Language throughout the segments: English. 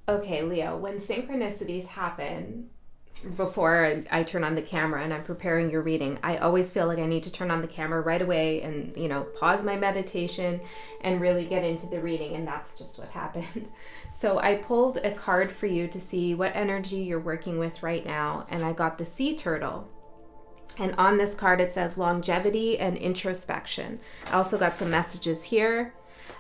Okay, Leo, when synchronicities happen, before I turn on the camera and I'm preparing your reading, I always feel like I need to turn on the camera right away and, pause my meditation and really get into the reading. And that's just what happened. So I pulled a card for you to see what energy you're working with right now. And I got the sea turtle. And on this card, it says longevity and introspection. I also got some messages here.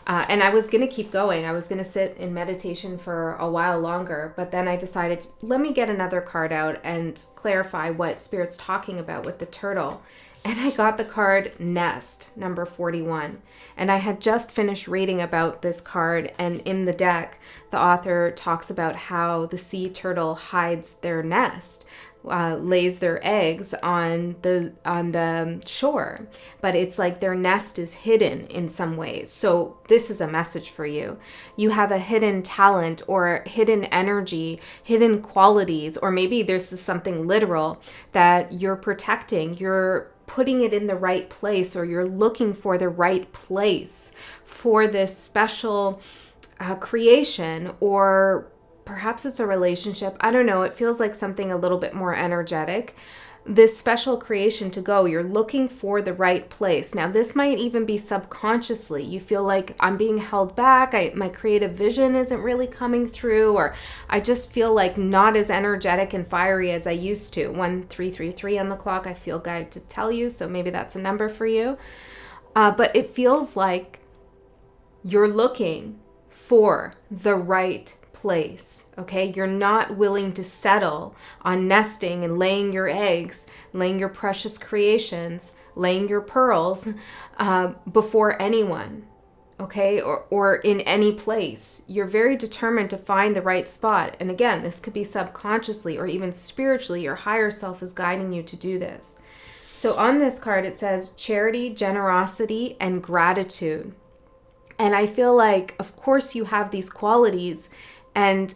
And I was going to keep going. I was going to sit in meditation for a while longer, but then I decided, let me get another card out and clarify what Spirit's talking about with the turtle. And I got the card Nest, number 41. And I had just finished reading about this card, and in the deck, the author talks about how the sea turtle hides their nest. Lays their eggs on the shore, but it's like their nest is hidden in some ways. So this is a message for you. You have a hidden talent or hidden energy, hidden qualities, or maybe this is something literal that you're protecting. You're putting it in the right place, or you're looking for the right place for this special creation, or perhaps it's a relationship. I don't know. It feels like something a little bit more energetic. This special creation to go, you're looking for the right place. Now, this might even be subconsciously. You feel like I'm being held back. My creative vision isn't really coming through, or I just feel like not as energetic and fiery as I used to. 1333 on the clock, I feel guided to tell you. So maybe that's a number for you. But it feels like you're looking for the right place, okay? You're not willing to settle on nesting and laying your eggs, laying your precious creations, laying your pearls before anyone, okay? Or in any place. You're very determined to find the right spot. And again, this could be subconsciously or even spiritually. Your higher self is guiding you to do this. So on this card, it says charity, generosity, and gratitude. And I feel like, of course, you have these qualities. And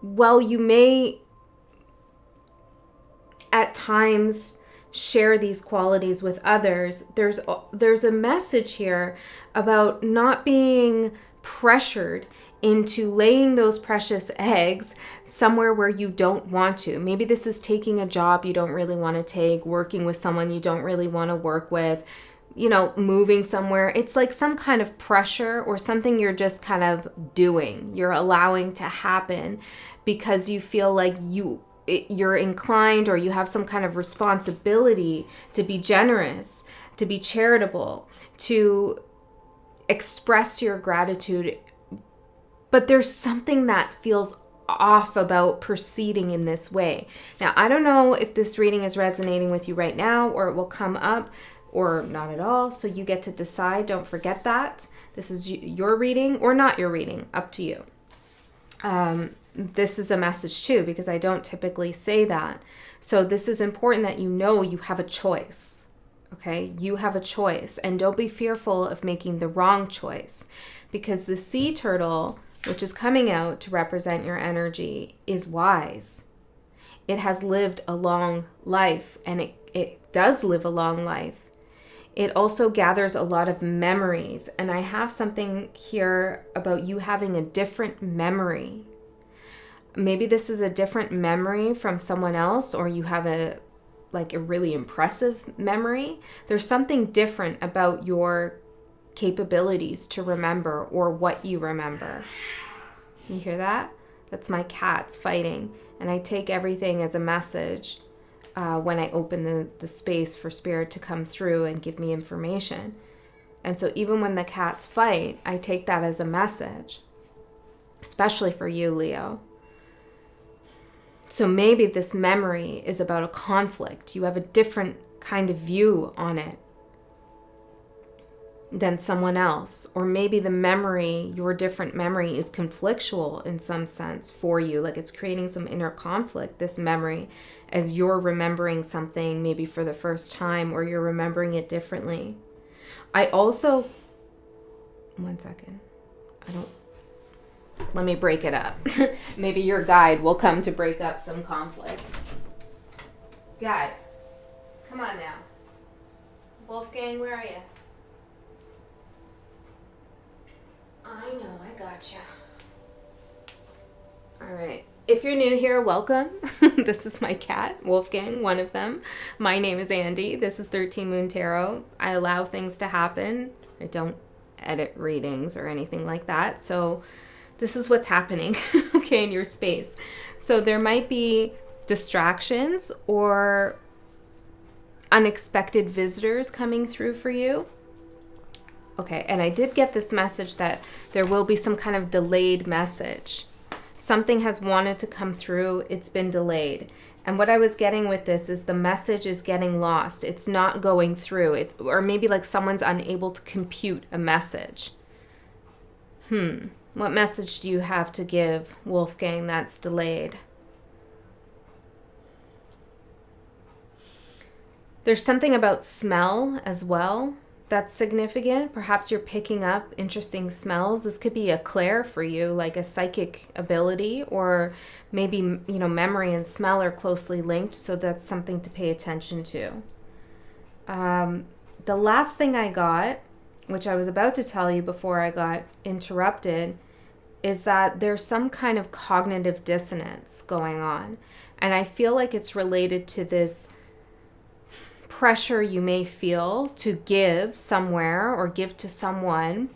while you may at times share these qualities with others, there's a message here about not being pressured into laying those precious eggs somewhere where you don't want to. Maybe this is taking a job you don't really want to take, working with someone you don't really want to work with, moving somewhere. It's like some kind of pressure or something you're just kind of doing. You're allowing to happen because you feel like you're inclined, or you have some kind of responsibility to be generous, to be charitable, to express your gratitude. But there's something that feels off about proceeding in this way. Now, I don't know if this reading is resonating with you right now, or it will come up, or not at all. So you get to decide. Don't forget that. This is your reading or not your reading. Up to you. This is a message too, because I don't typically say that. So this is important that you know you have a choice. Okay? You have a choice. And don't be fearful of making the wrong choice, because the sea turtle, which is coming out to represent your energy, is wise. It has lived a long life, and it does live a long life. It also gathers a lot of memories. And I have something here about you having a different memory. Maybe this is a different memory from someone else, or you have a really impressive memory. There's something different about your capabilities to remember, or what you remember. You hear that? That's my cats fighting. And I take everything as a message when I open the space for Spirit to come through and give me information. And so even when the cats fight, I take that as a message, especially for you, Leo. So maybe this memory is about a conflict. You have a different kind of view on it than someone else. Or maybe the memory, your different memory, is conflictual in some sense for you. Like it's creating some inner conflict, this memory, as you're remembering something maybe for the first time, or you're remembering it differently. I also, one second, let me break it up. Maybe your guide will come to break up some conflict. Guys, come on now. Wolfgang, where are you? I know, I gotcha. All right. If you're new here, welcome. This is my cat, Wolfgang, one of them. My name is Andy. This is 13 Moon Tarot. I allow things to happen. I don't edit readings or anything like that. So this is what's happening, okay, in your space. So there might be distractions or unexpected visitors coming through for you. Okay, and I did get this message that there will be some kind of delayed message. Something has wanted to come through, it's been delayed. And what I was getting with this is the message is getting lost. It's not going through. Or maybe like someone's unable to compute a message. What message do you have to give, Wolfgang, that's delayed? There's something about smell as well that's significant. Perhaps you're picking up interesting smells. This could be a clair for you, like a psychic ability, or maybe, you know, memory and smell are closely linked, so that's something to pay attention to. The last thing I got, which I was about to tell you before I got interrupted, is that there's some kind of cognitive dissonance going on. And I feel like it's related to this pressure you may feel to give somewhere or give to someone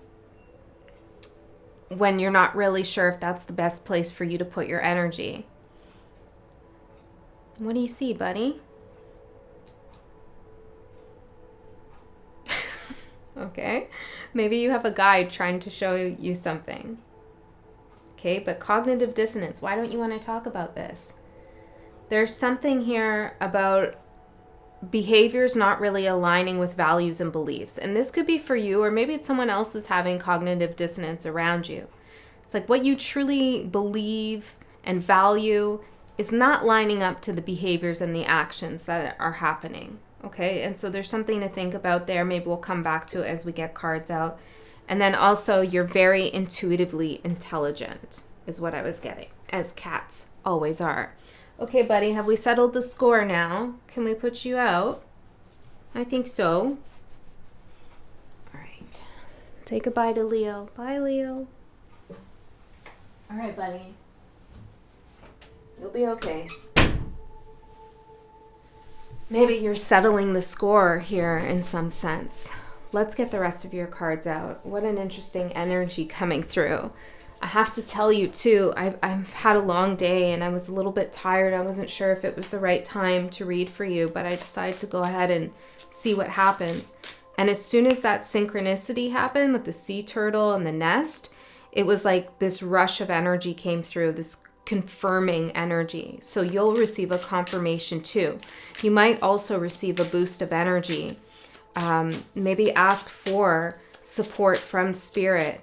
when you're not really sure if that's the best place for you to put your energy. What do you see, buddy? Okay, maybe you have a guide trying to show you something. Okay, but cognitive dissonance, why don't you want to talk about this? There's something here about behaviors not really aligning with values and beliefs. And this could be for you, or maybe it's someone else is having cognitive dissonance around you. It's like what you truly believe and value is not lining up to the behaviors and the actions that are happening. Okay, and so there's something to think about there. Maybe we'll come back to it as we get cards out. And then also, you're very intuitively intelligent, is what I was getting, as cats always are. Okay, buddy, have we settled the score now? Can we put you out? I think so. All right. Say goodbye to Leo. Bye, Leo. All right, buddy. You'll be okay. Maybe you're settling the score here in some sense. Let's get the rest of your cards out. What an interesting energy coming through. I have to tell you too, I've had a long day and I was a little bit tired. I wasn't sure if it was the right time to read for you, but I decided to go ahead and see what happens. And as soon as that synchronicity happened with the sea turtle and the nest, it was like this rush of energy came through, this confirming energy. So you'll receive a confirmation too. You might also receive a boost of energy. Maybe ask for support from spirit.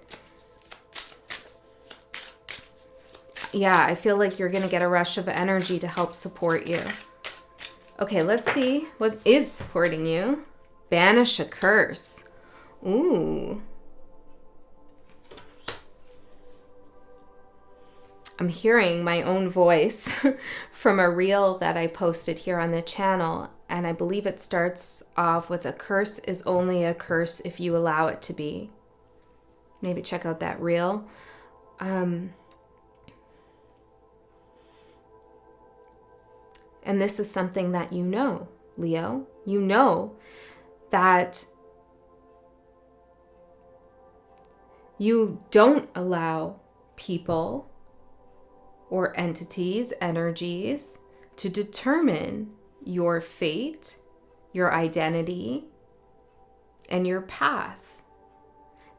Yeah, I feel like you're going to get a rush of energy to help support you. Okay, let's see what is supporting you. Banish a curse. Ooh. I'm hearing my own voice from a reel that I posted here on the channel, and I believe it starts off with a curse is only a curse if you allow it to be. Maybe check out that reel. And this is something that you know, Leo. You know that you don't allow people or entities, energies, to determine your fate, your identity, and your path.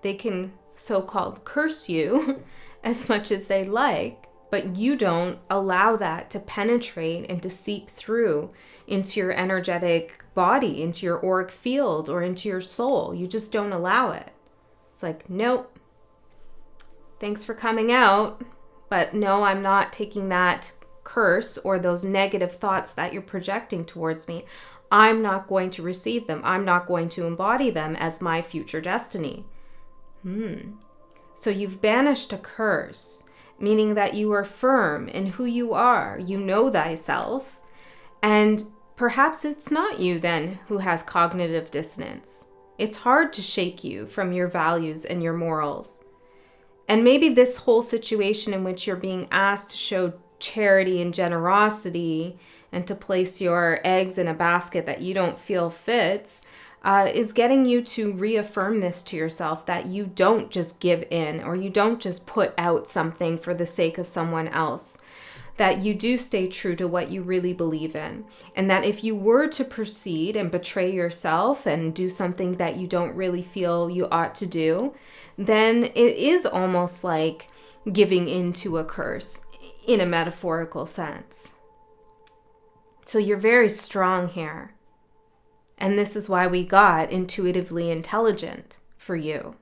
They can so-called curse you as much as they like, but you don't allow that to penetrate and to seep through into your energetic body, into your auric field, or into your soul. You just don't allow it. It's like, nope, thanks for coming out, but no, I'm not taking that curse or those negative thoughts that you're projecting towards me. I'm not going to receive them. I'm not going to embody them as my future destiny. So you've banished a curse, meaning that you are firm in who you are. You know thyself. And perhaps it's not you then who has cognitive dissonance. It's hard to shake you from your values and your morals. And maybe this whole situation in which you're being asked to show charity and generosity and to place your eggs in a basket that you don't feel fits is getting you to reaffirm this to yourself, that you don't just give in, or you don't just put out something for the sake of someone else, that you do stay true to what you really believe in. And that if you were to proceed and betray yourself and do something that you don't really feel you ought to do, then it is almost like giving into a curse in a metaphorical sense. So you're very strong here. And this is why we got intuitively intelligent for you.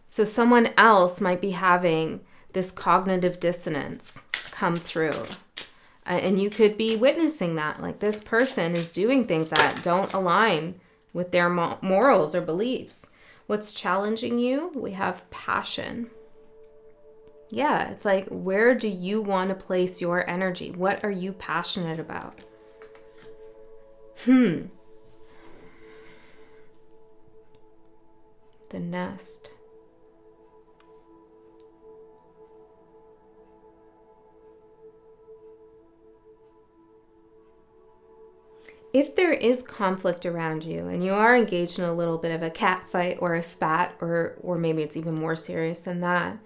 So someone else might be having this cognitive dissonance come through. And you could be witnessing that. Like, this person is doing things that don't align with their morals or beliefs. What's challenging you? We have passion. Yeah, it's like, where do you want to place your energy? What are you passionate about? The nest. If there is conflict around you and you are engaged in a little bit of a cat fight or a spat, or maybe it's even more serious than that,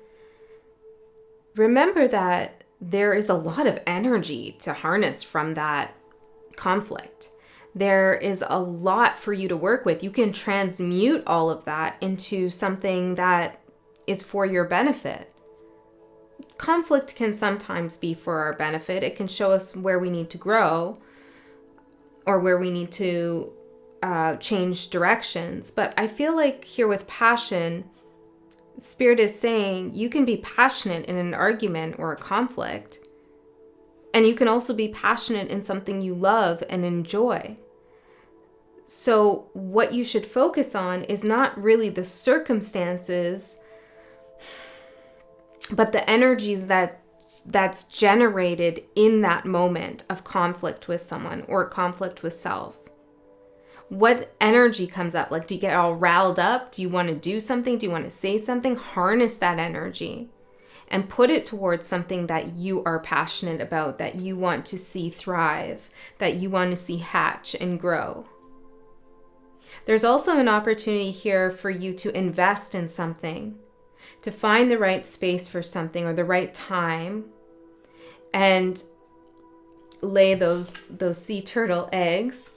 remember that there is a lot of energy to harness from that conflict. There is a lot for you to work with. You can transmute all of that into something that is for your benefit. Conflict can sometimes be for our benefit. It can show us where we need to grow or where we need to change directions. But I feel like here with passion, Spirit is saying you can be passionate in an argument or a conflict. And you can also be passionate in something you love and enjoy. So what you should focus on is not really the circumstances, but the energies that's generated in that moment of conflict with someone or conflict with self. What energy comes up? Like, do you get all riled up? Do you want to do something? Do you want to say something? Harness that energy and put it towards something that you are passionate about, that you want to see thrive, that you want to see hatch and grow. There's also an opportunity here for you to invest in something, to find the right space for something or the right time, and lay those sea turtle eggs.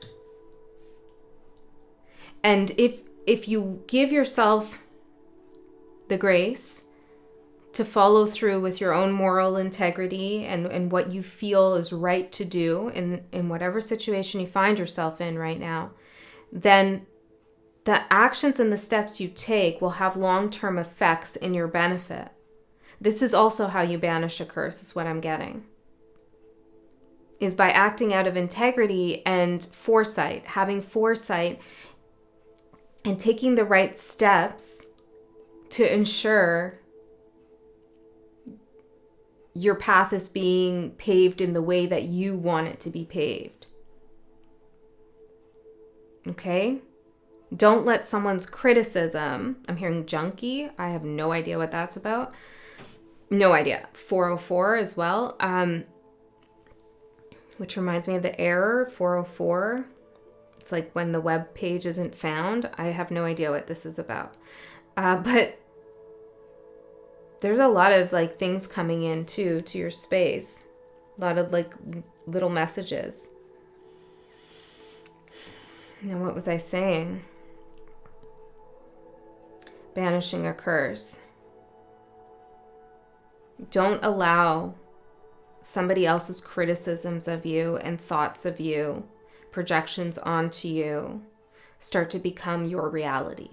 And if you give yourself the grace to follow through with your own moral integrity and what you feel is right to do in whatever situation you find yourself in right now, then the actions and the steps you take will have long-term effects in your benefit. This is also how you banish a curse, is what I'm getting. Is by acting out of integrity and foresight, having foresight and taking the right steps to ensure your path is being paved in the way that you want it to be paved. Okay? Don't let someone's criticism, I'm hearing junkie, I have no idea what that's about. No idea. 404 as well, which reminds me of the error, 404. It's like when the web page isn't found. I have no idea what this is about. But there's a lot of like things coming in too to your space. A lot of like little messages. Now, what was I saying? Banishing a curse. Don't allow somebody else's criticisms of you and thoughts of you, projections onto you, start to become your reality.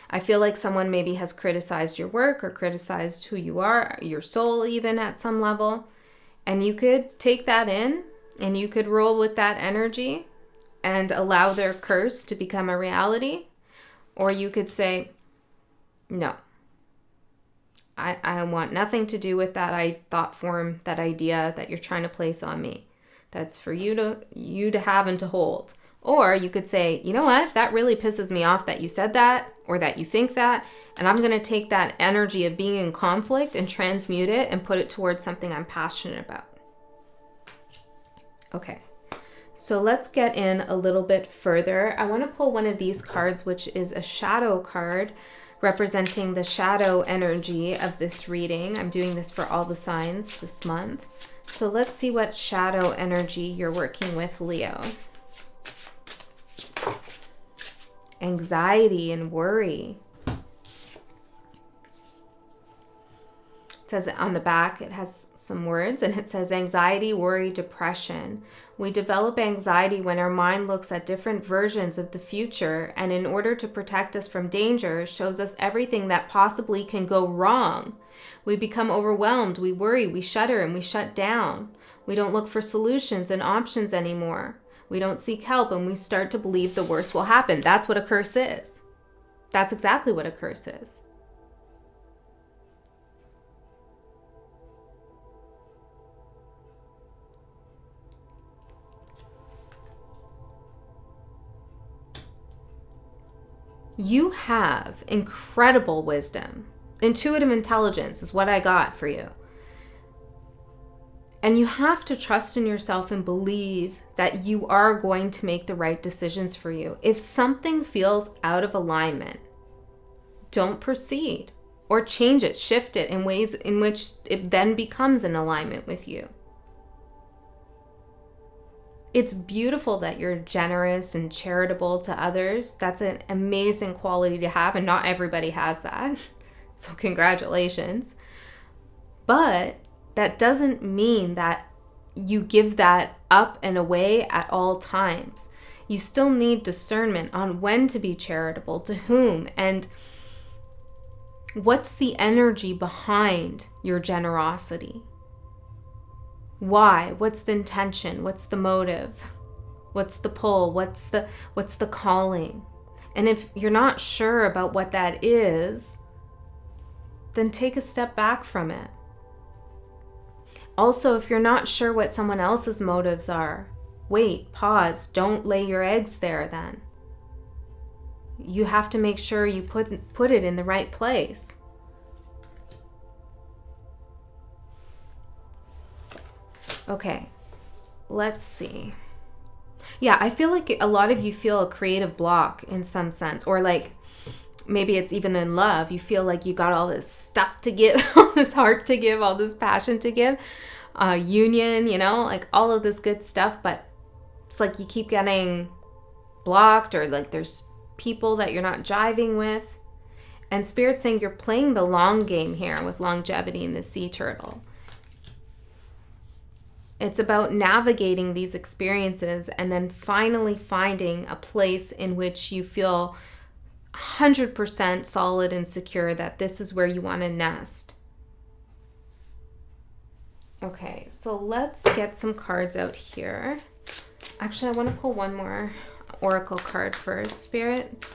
I feel like someone maybe has criticized your work or criticized who you are, your soul even at some level, and you could take that in and you could roll with that energy and allow their curse to become a reality. Or you could say, no, I want nothing to do with that thought form, that idea that you're trying to place on me. That's for you to have and to hold. Or you could say, you know what, that really pisses me off that you said that, or that you think that, and I'm going to take that energy of being in conflict and transmute it and put it towards something I'm passionate about. Okay, so let's get in a little bit further. I want to pull one of these cards, which is a shadow card representing the shadow energy of this reading. I'm doing this for all the signs this month. So let's see what shadow energy you're working with, Leo. Anxiety and worry. It says on the back, it has some words, and it says anxiety, worry, depression. We develop anxiety when our mind looks at different versions of the future, and in order to protect us from danger, shows us everything that possibly can go wrong. We become overwhelmed, we worry, we shudder, and we shut down. We don't look for solutions and options anymore. We don't seek help, and we start to believe the worst will happen. That's what a curse is. That's exactly what a curse is. You have incredible wisdom. Intuitive intelligence is what I got for you. And you have to trust in yourself and believe that you are going to make the right decisions for you. If something feels out of alignment, don't proceed or change it, shift it in ways in which it then becomes in alignment with you. It's beautiful that you're generous and charitable to others. That's an amazing quality to have, and not everybody has that. So congratulations. But that doesn't mean that you give that up and away at all times. You still need discernment on when to be charitable, to whom, and what's the energy behind your generosity. Why? What's the intention? What's the motive? What's the pull? What's the calling? And if you're not sure about what that is, then take a step back from it. Also, if you're not sure what someone else's motives are, wait, pause, don't lay your eggs there then. You have to make sure you put it in the right place. Okay, let's see. Yeah, I feel like a lot of you feel a creative block in some sense, or like maybe it's even in love. You feel like you got all this stuff to give, all this heart to give, all this passion to give, union, like all of this good stuff, but it's like you keep getting blocked, or like there's people that you're not jiving with. And Spirit's saying you're playing the long game here with longevity in the sea turtle. It's about navigating these experiences and then finally finding a place in which you feel 100% solid and secure that this is where you want to nest. Okay, so let's get some cards out here. Actually, I want to pull one more oracle card first, Spirit.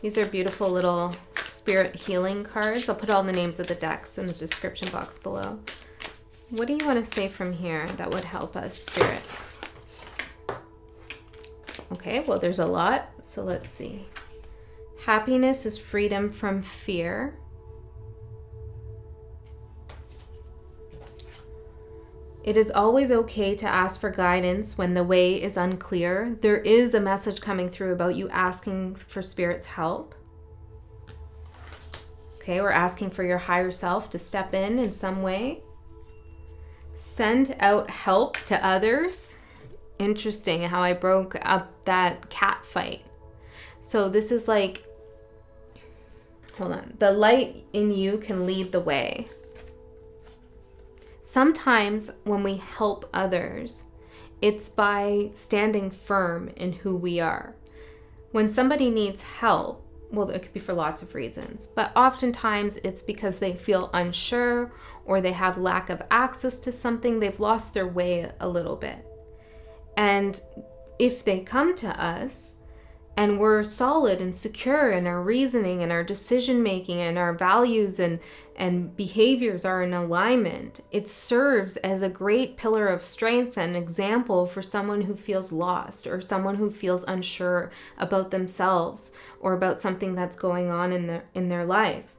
These are beautiful little spirit healing cards. I'll put all the names of the decks in the description box below. What do you want to say from here that would help us, Spirit? Okay, well, there's a lot, so let's see. Happiness is freedom from fear. It is always okay to ask for guidance when the way is unclear. There is a message coming through about you asking for Spirit's help. Okay, we're asking for your higher self to step in some way. Send out help to others. Interesting how I broke up that cat fight. So this is like, hold on. The light in you can lead the way. Sometimes when we help others, it's by standing firm in who we are. When somebody needs help, well, it could be for lots of reasons, but oftentimes it's because they feel unsure or they have lack of access to something. They've lost their way a little bit. And if they come to us, and we're solid and secure in our reasoning and our decision making and our values and behaviors are in alignment, it serves as a great pillar of strength and example for someone who feels lost or someone who feels unsure about themselves or about something that's going on in their life.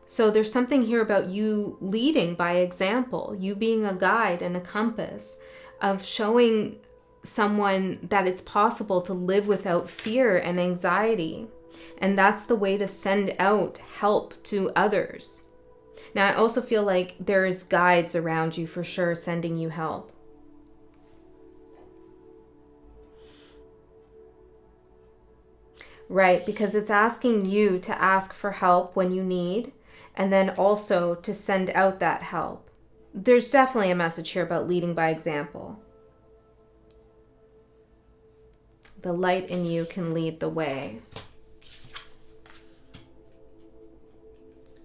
So there's something here about you leading by example, you being a guide and a compass of showing someone that it's possible to live without fear and anxiety. And that's the way to send out help to others. Now, I also feel like there's guides around you for sure sending you help. Right, because it's asking you to ask for help when you need, and then also to send out that help. There's definitely a message here about leading by example. The light in you can lead the way.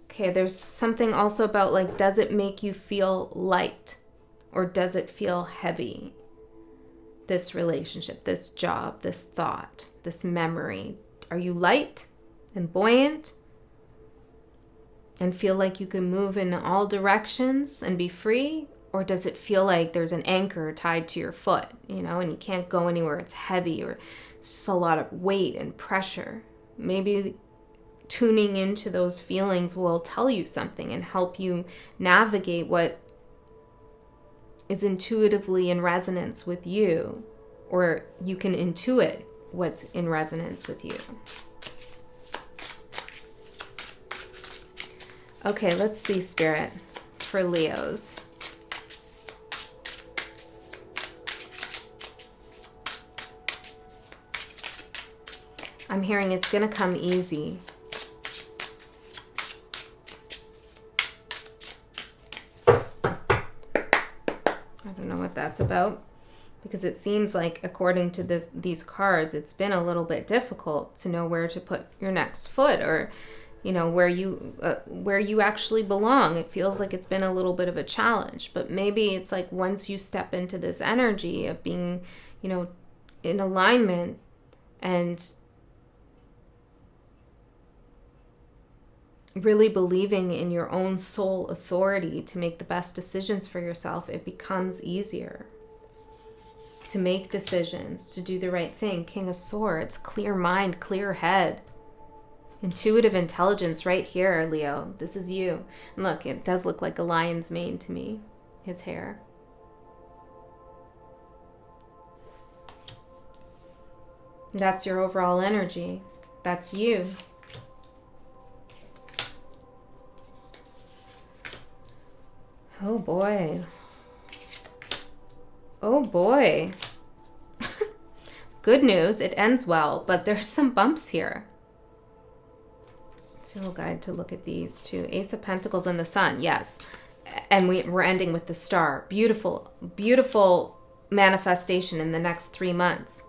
Okay, there's something also about like, does it make you feel light or does it feel heavy? This relationship, this job, this thought, this memory. Are you light and buoyant and feel like you can move in all directions and be free? Or does it feel like there's an anchor tied to your foot, you know, and you can't go anywhere, it's heavy, or it's just a lot of weight and pressure? Maybe tuning into those feelings will tell you something and help you navigate what is intuitively in resonance with you, or you can intuit what's in resonance with you. Okay, let's see, Spirit, for Leos. I'm hearing it's going to come easy. I don't know what that's about, because it seems like, according to these cards, it's been a little bit difficult to know where to put your next foot, or, you know, where you actually belong. It feels like it's been a little bit of a challenge, but maybe it's like once you step into this energy of being, you know, in alignment and really believing in your own soul authority to make the best decisions for yourself, it becomes easier to make decisions, to do the right thing. King of Swords, clear mind, clear head. Intuitive intelligence right here, Leo. This is you. And look, it does look like a lion's mane to me, his hair. That's your overall energy. That's you. Oh boy. Oh boy. Good news, it ends well, but there's some bumps here. Feel guide to look at these two. Ace of Pentacles and the Sun, yes. And we're ending with the Star. Beautiful, beautiful manifestation in the next 3 months.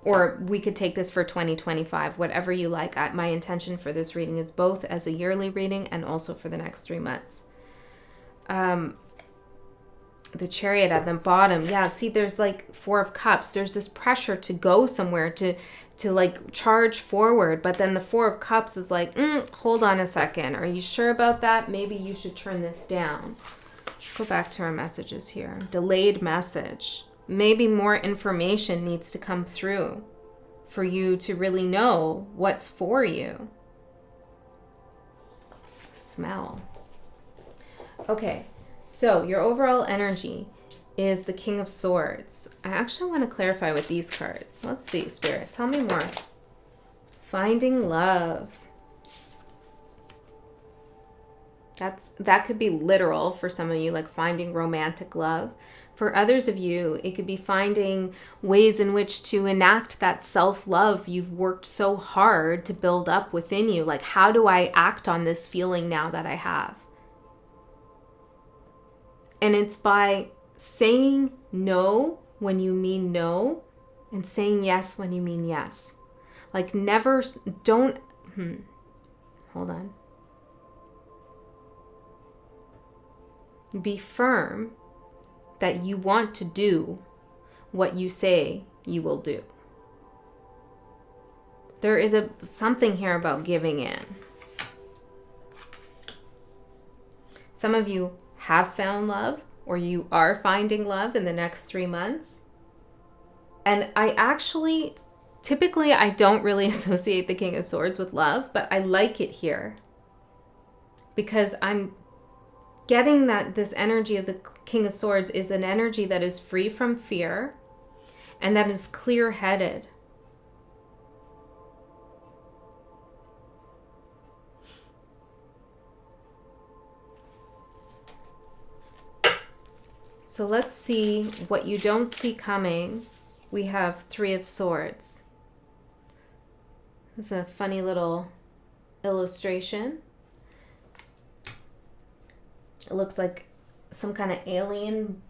Or we could take this for 2025, whatever you like. My intention for this reading is both as a yearly reading and also for the next 3 months. The Chariot at the bottom. Yeah, see, there's like 4 of Cups. There's this pressure to go somewhere, to like charge forward. But then the 4 of Cups is like, hold on a second. Are you sure about that? Maybe you should turn this down. Let's go back to our messages here. Delayed message. Maybe more information needs to come through for you to really know what's for you. Smell. Okay, so your overall energy is the King of Swords. I actually want to clarify with these cards. Let's see, Spirit, tell me more. Finding love. That could be literal for some of you, like finding romantic love. For others of you, it could be finding ways in which to enact that self-love you've worked so hard to build up within you. Like, how do I act on this feeling now that I have? And it's by saying no when you mean no and saying yes when you mean yes. Like never, don't, hold on. Be firm that you want to do what you say you will do. There is something here about giving in. Some of you have found love, or you are finding love in the next 3 months. And I actually, typically I don't really associate the King of Swords with love, but I like it here. Because I'm getting that this energy of the King of Swords is an energy that is free from fear and that is clear-headed. So let's see what you don't see coming. We have 3 of Swords. This is a funny little illustration. It looks like some kind of alien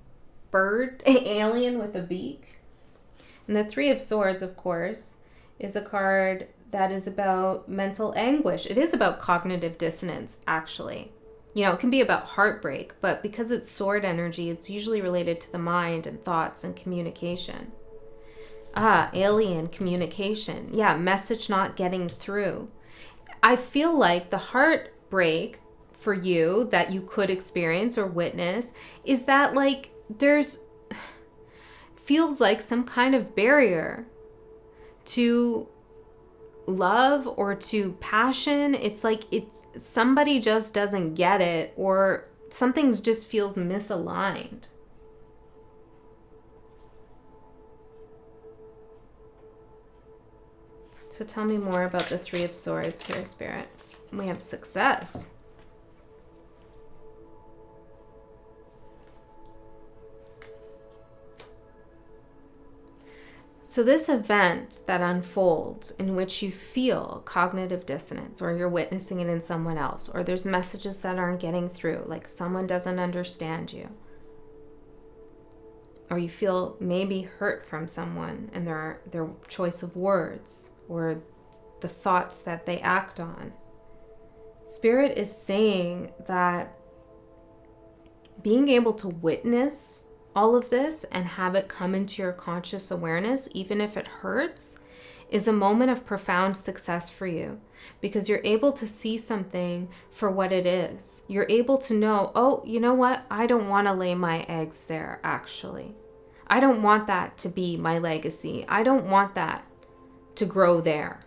bird, alien with a beak. And the 3 of Swords, of course, is a card that is about mental anguish. It is about cognitive dissonance, actually. You know, it can be about heartbreak, but because it's sword energy, it's usually related to the mind and thoughts and communication. Alien communication. Yeah, message not getting through. I feel like the heartbreak for you that you could experience or witness is that like feels like some kind of barrier to love or to passion. It's like somebody just doesn't get it, or something just feels misaligned. So tell me more about the 3 of Swords here, Spirit. We have success. So this event that unfolds in which you feel cognitive dissonance, or you're witnessing it in someone else, or there's messages that aren't getting through, like someone doesn't understand you, or you feel maybe hurt from someone and their choice of words or the thoughts that they act on. Spirit is saying that being able to witness all of this and have it come into your conscious awareness, even if it hurts, is a moment of profound success for you, because you're able to see something for what it is. You're able to know, oh, you know what? I don't want to lay my eggs there, actually. I don't want that to be my legacy. I don't want that to grow there.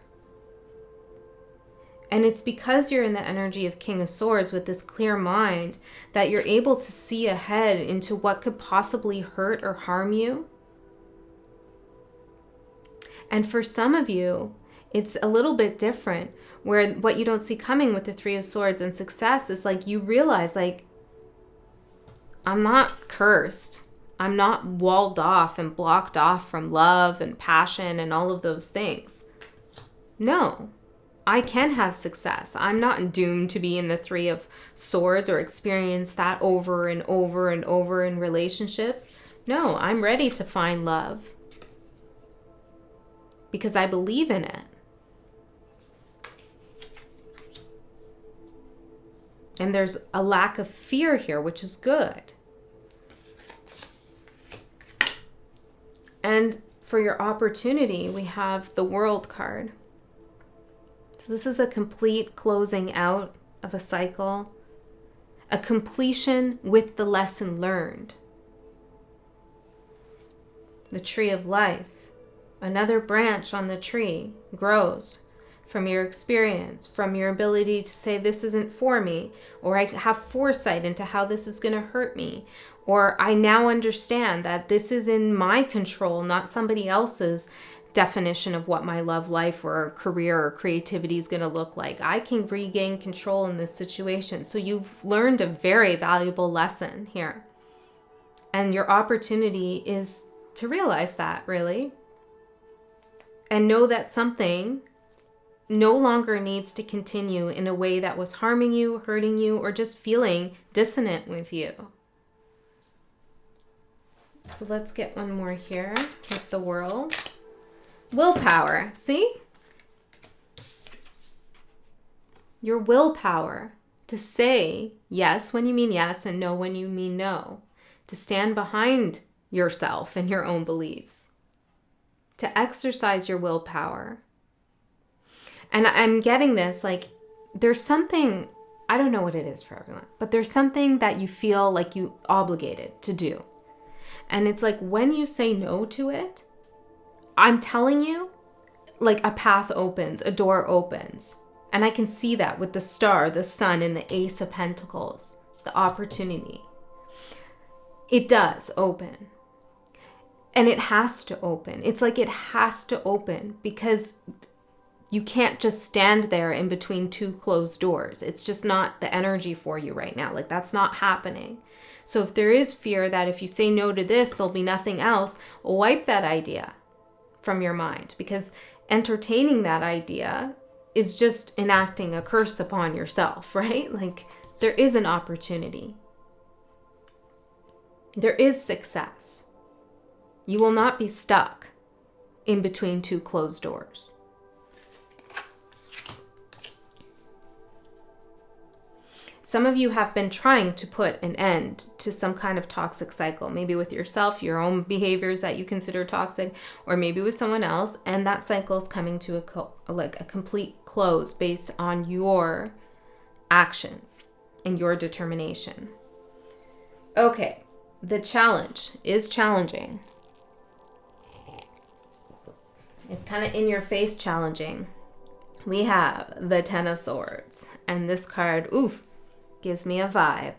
And it's because you're in the energy of King of Swords with this clear mind that you're able to see ahead into what could possibly hurt or harm you. And for some of you, it's a little bit different, where what you don't see coming with the 3 of Swords and success is like you realize, like, I'm not cursed. I'm not walled off and blocked off from love and passion and all of those things. No. I can have success. I'm not doomed to be in the 3 of Swords or experience that over and over and over in relationships. No, I'm ready to find love because I believe in it. And there's a lack of fear here, which is good. And for your opportunity, we have the World card. So this is a complete closing out of a cycle, a completion with the lesson learned. The tree of life, another branch on the tree grows from your experience, from your ability to say this isn't for me, or I have foresight into how this is going to hurt me, or I now understand that this is in my control, not somebody else's definition of what my love life or career or creativity is going to look like. I can regain control in this situation. So you've learned a very valuable lesson here. And your opportunity is to realize that, really. And know that something no longer needs to continue in a way that was harming you, hurting you, or just feeling dissonant with you. So let's get one more here with the World. Willpower, see? Your willpower to say yes when you mean yes and no when you mean no. To stand behind yourself and your own beliefs. To exercise your willpower. And I'm getting this, like, there's something, I don't know what it is for everyone, but there's something that you feel like you obligated to do. And it's like when you say no to it, I'm telling you, like a path opens, a door opens. And I can see that with the star, the sun, and the Ace of Pentacles, the opportunity. It does open. And it has to open. It's like it has to open because you can't just stand there in between two closed doors. It's just not the energy for you right now. Like, that's not happening. So if there is fear that if you say no to this, there'll be nothing else, wipe that idea from your mind, because entertaining that idea is just enacting a curse upon yourself, right? Like, there is an opportunity. There is success. You will not be stuck in between two closed doors. Some of you have been trying to put an end to some kind of toxic cycle, maybe with yourself, your own behaviors that you consider toxic, or maybe with someone else, and that cycle is coming to a complete close based on your actions and your determination. Okay, the challenge is challenging. It's kind of in your face challenging. We have the Ten of Swords, and this card, gives me a vibe.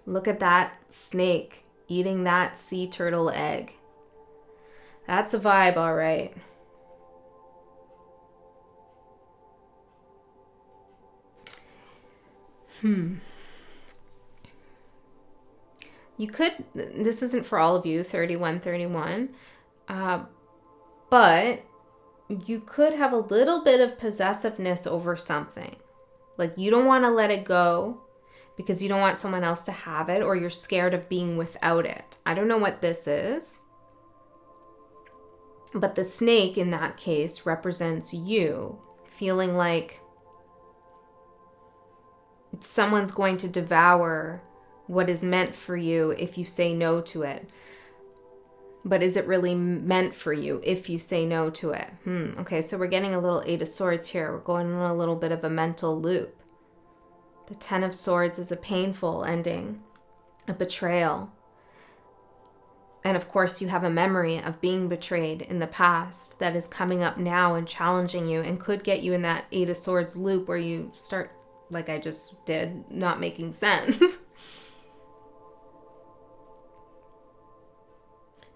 Look at that snake eating that sea turtle egg. That's a vibe, all right. You could, this isn't for all of you, 31, but you could have a little bit of possessiveness over something. Like, you don't want to let it go because you don't want someone else to have it, or you're scared of being without it. I don't know what this is. But the snake in that case represents you feeling like someone's going to devour what is meant for you if you say no to it. But is it really meant for you if you say no to it? Okay, so we're getting a little Eight of Swords here. We're going in a little bit of a mental loop. The Ten of Swords is a painful ending, a betrayal. And of course, you have a memory of being betrayed in the past that is coming up now and challenging you and could get you in that Eight of Swords loop where you start, like I just did, not making sense.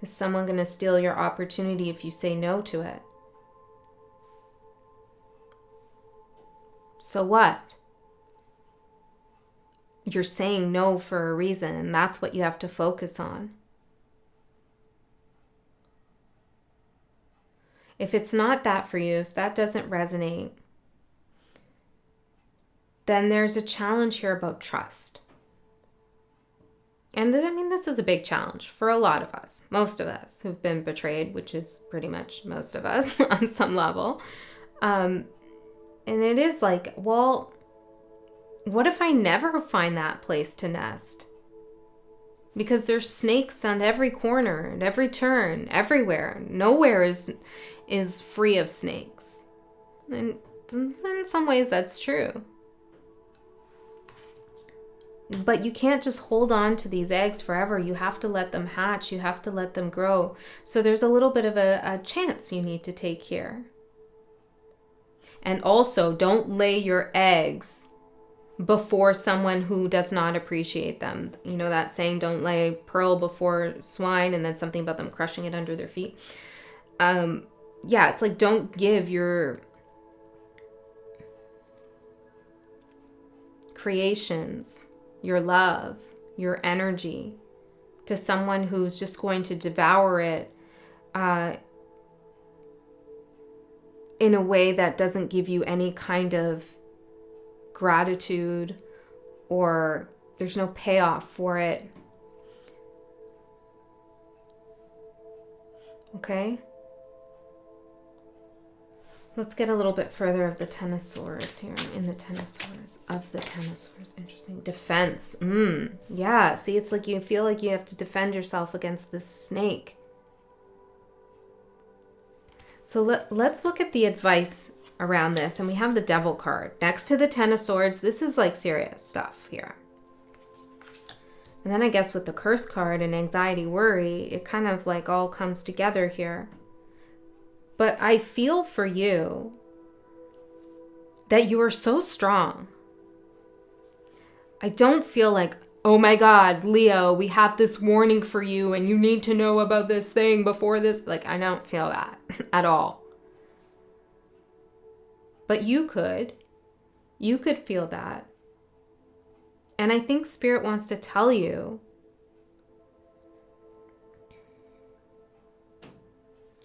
Is someone going to steal your opportunity if you say no to it? So what? You're saying no for a reason, and that's what you have to focus on. If it's not that for you, if that doesn't resonate, then there's a challenge here about trust. And I mean, this is a big challenge for a lot of us, most of us who've been betrayed, which is pretty much most of us on some level. And it is like, well, what if I never find that place to nest? Because there's snakes on every corner and every turn, everywhere. Nowhere is free of snakes. And in some ways that's true. But you can't just hold on to these eggs forever. You have to let them hatch. You have to let them grow. So there's a little bit of a chance you need to take here. And also, don't lay your eggs before someone who does not appreciate them. You know that saying, don't lay pearl before swine, and then something about them crushing it under their feet. It's like, don't give your creations, your love, your energy to someone who's just going to devour it in a way that doesn't give you any kind of gratitude, or there's no payoff for it. Okay? Let's get a little bit further of the Ten of Swords here. In the Ten of Swords. Of the Ten of Swords. Interesting. Defense. Yeah. See, it's like you feel like you have to defend yourself against this snake. So let's look at the advice around this. And we have the Devil card next to the Ten of Swords. This is like serious stuff here. And then I guess with the Curse card and anxiety, worry, it kind of like all comes together here. But I feel for you that you are so strong. I don't feel like, oh my God, Leo, we have this warning for you and you need to know about this thing before this. Like, I don't feel that at all. But you could feel that. And I think Spirit wants to tell you,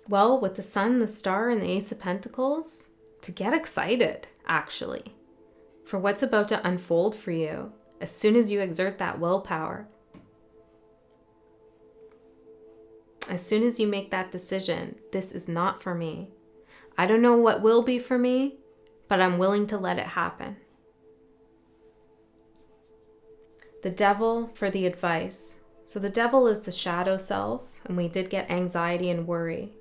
well, with the Sun, the Star, and the Ace of Pentacles, to get excited, actually, for what's about to unfold for you as soon as you exert that willpower. As soon as you make that decision, this is not for me. I don't know what will be for me, but I'm willing to let it happen. The Devil for the advice. So the Devil is the shadow self, and we did get anxiety and worry.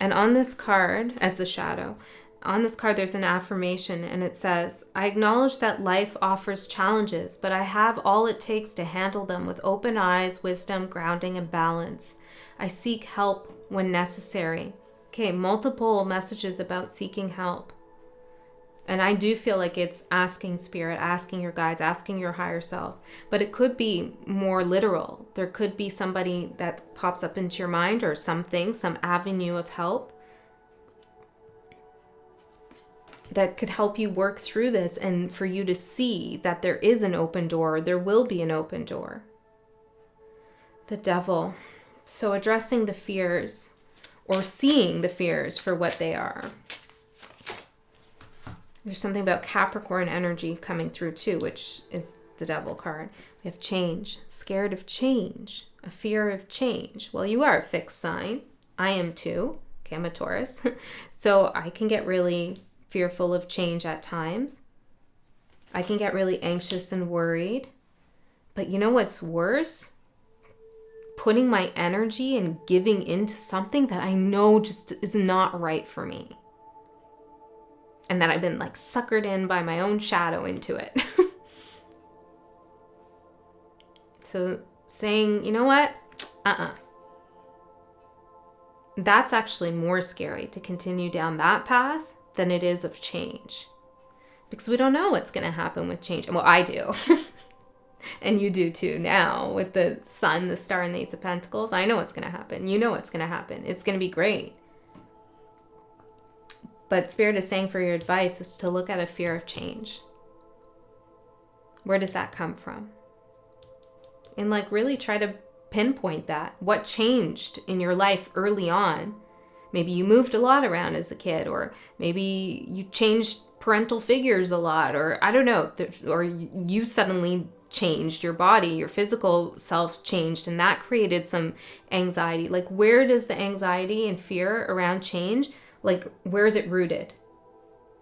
And on this card, as the shadow, on this card there's an affirmation, and it says, I acknowledge that life offers challenges, but I have all it takes to handle them with open eyes, wisdom, grounding, and balance. I seek help when necessary. Okay, multiple messages about seeking help. And I do feel like it's asking Spirit, asking your guides, asking your higher self. But it could be more literal. There could be somebody that pops up into your mind, or something, some avenue of help that could help you work through this, and for you to see that there is an open door, there will be an open door. The Devil. So addressing the fears, or seeing the fears for what they are. There's something about Capricorn energy coming through too, which is the Devil card. We have change, scared of change, a fear of change. Well, you are a fixed sign. I am too. Okay, I'm a Taurus. So I can get really fearful of change at times. I can get really anxious and worried. But you know what's worse? Putting my energy and giving into something that I know just is not right for me. And that I've been like suckered in by my own shadow into it. So saying, you know what? That's actually more scary to continue down that path than it is of change. Because we don't know what's going to happen with change. Well, I do. And you do too now with the Sun, the Star, and the Ace of Pentacles. I know what's going to happen. You know what's going to happen. It's going to be great. But Spirit is saying for your advice is to look at a fear of change. Where does that come from? And like really try to pinpoint that. What changed in your life early on? Maybe you moved a lot around as a kid, or maybe you changed parental figures a lot, or I don't know, or you suddenly changed your body, your physical self changed, and that created some anxiety. Like, where does the anxiety and fear around change, like, where is it rooted?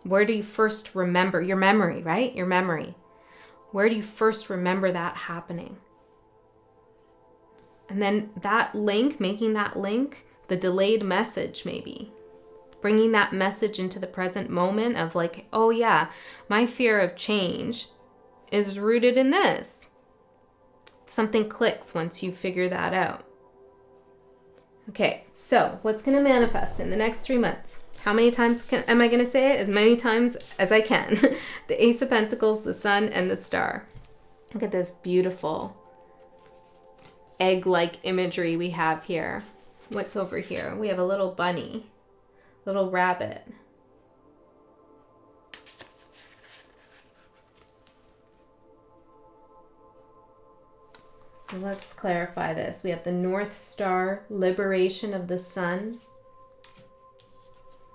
Where do you first remember? Your memory, right? Your memory. Where do you first remember that happening? And then that link, making that link, the delayed message maybe. Bringing that message into the present moment of like, oh yeah, my fear of change is rooted in this. Something clicks once you figure that out. Okay, so what's going to manifest in the next 3 months? How many times am I going to say it? As many times as I can. The Ace of Pentacles, the Sun, and the Star. Look at this beautiful egg-like imagery we have here. What's over here? We have a little bunny, little rabbit. So let's clarify this. We have the North Star, liberation of the Sun,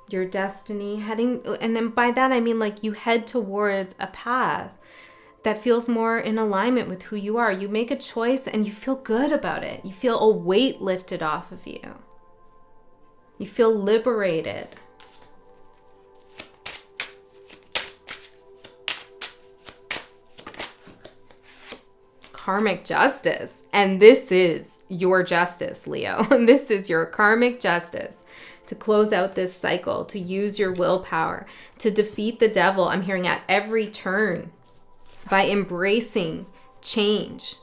your destiny heading, and then by that I mean like you head towards a path that feels more in alignment with who you are. You make a choice and you feel good about it. You feel a weight lifted off of you. You feel liberated. karmic justice. And this is your justice, Leo. This is your karmic justice to close out this cycle, to use your willpower, to defeat the devil. I'm hearing at every turn by embracing change.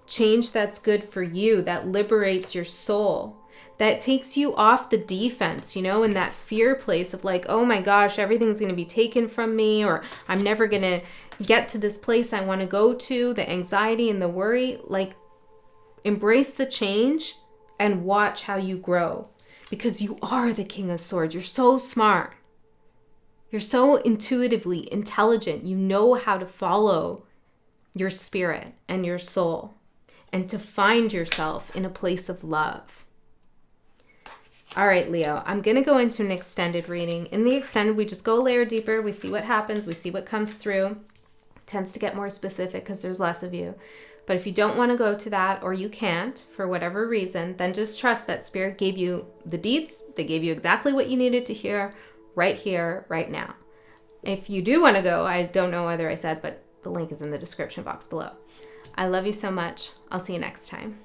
Change that's good for you, that liberates your soul, that takes you off the defense, you know, in that fear place of like, oh my gosh, everything's going to be taken from me, or I'm never going to get to this place I want to go to, the anxiety and the worry. Like, embrace the change and watch how you grow, because you are the King of Swords. You're so smart. You're so intuitively intelligent. You know how to follow your spirit and your soul, and to find yourself in a place of love. All right, Leo, I'm going to go into an extended reading. In the extended, we just go a layer deeper. We see what happens. We see what comes through. It tends to get more specific because there's less of you. But if you don't want to go to that, or you can't for whatever reason, then just trust that Spirit gave you the deeds. They gave you exactly what you needed to hear, right now. If you do want to go, I don't know whether I said, but the link is in the description box below. I love you so much. I'll see you next time.